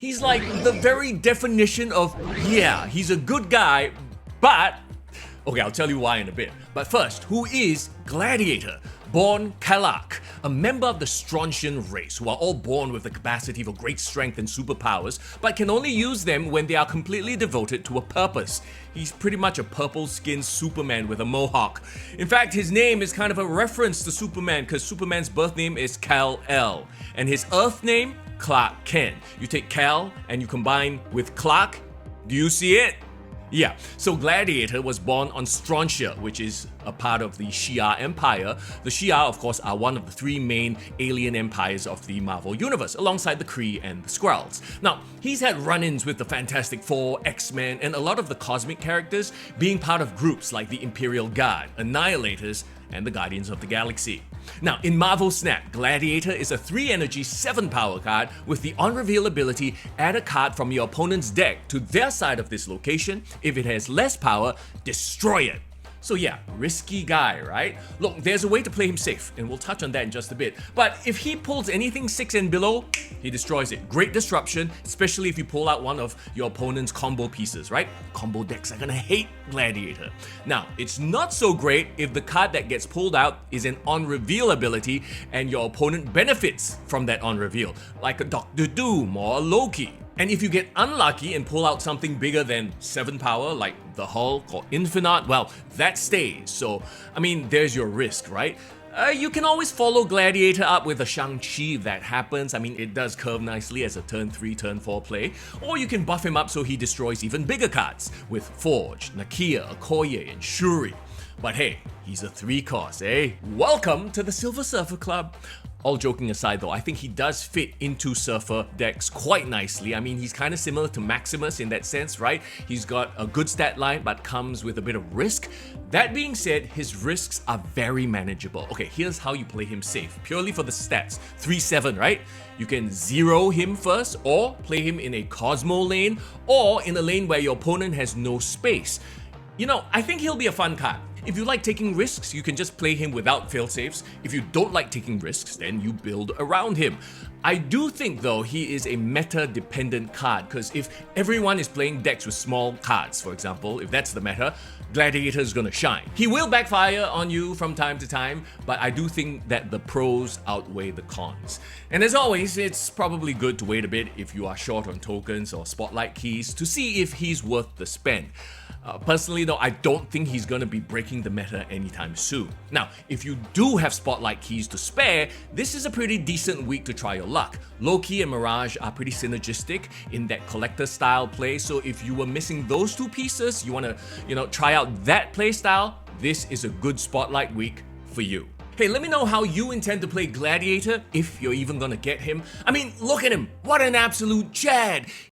He's like the very definition of, yeah, he's a good guy, but... Okay, I'll tell you why in a bit. But first, who is Gladiator? Born Kalak, a member of the Strontian race who are all born with the capacity for great strength and superpowers, but can only use them when they are completely devoted to a purpose. He's pretty much a purple-skinned Superman with a mohawk. In fact, his name is kind of a reference to Superman because Superman's birth name is Kal-El, and his Earth name, Clark Kent. You take Kal and you combine with Clark, do you see it? Yeah, so Gladiator was born on Strontia, which is a part of the Shia Empire. The Shia, of course, are one of the three main alien empires of the Marvel Universe, alongside the Kree and the Skrulls. Now, he's had run-ins with the Fantastic Four, X-Men, and a lot of the cosmic characters, being part of groups like the Imperial Guard, Annihilators, and the Guardians of the Galaxy. Now, in Marvel Snap, Gladiator is a 3-energy, 7-power card with the on-reveal ability, add a card from your opponent's deck to their side of this location. If it has less power, destroy it. So yeah, risky guy, right? Look, there's a way to play him safe, and we'll touch on that in just a bit. But if he pulls anything 6 and below, he destroys it. Great disruption, especially if you pull out one of your opponent's combo pieces, right? Combo decks are gonna hate Gladiator. Now, it's not so great if the card that gets pulled out is an on-reveal ability and your opponent benefits from that on-reveal, like a Doctor Doom or a Loki. And if you get unlucky and pull out something bigger than 7 power, like the Hulk or Infinite, well, that stays. So, I mean, there's your risk, right? You can always follow Gladiator up with a Shang-Chi if that happens. I mean, it does curve nicely as a turn 3, turn 4 play. Or you can buff him up so he destroys even bigger cards with Forge, Nakia, Okoye, and Shuri. But hey, he's a 3-cost, eh? Welcome to the Silver Surfer Club. All joking aside though, I think he does fit into Surfer decks quite nicely. I mean, he's kind of similar to Maximus in that sense, right? He's got a good stat line, but comes with a bit of risk. That being said, his risks are very manageable. Okay, here's how you play him safe, purely for the stats. 3-7, right? You can 0 him first, or play him in a Cosmo lane, or in a lane where your opponent has no space. You know, I think he'll be a fun card. If you like taking risks, you can just play him without failsafes. If you don't like taking risks, then you build around him. I do think though he is a meta-dependent card, because if everyone is playing decks with small cards, for example, if that's the meta, Gladiator is gonna shine. He will backfire on you from time to time, but I do think that the pros outweigh the cons. And as always, it's probably good to wait a bit if you are short on tokens or spotlight keys to see if he's worth the spend. Personally though, I don't think he's gonna be breaking the meta anytime soon. Now, if you do have spotlight keys to spare, this is a pretty decent week to try your luck. Loki and Mirage are pretty synergistic in that collector style play, so if you were missing those 2 pieces, you wanna, try out that play style, this is a good spotlight week for you. Hey, let me know how you intend to play Gladiator, if you're even gonna get him. I mean, look at him, what an absolute Chad!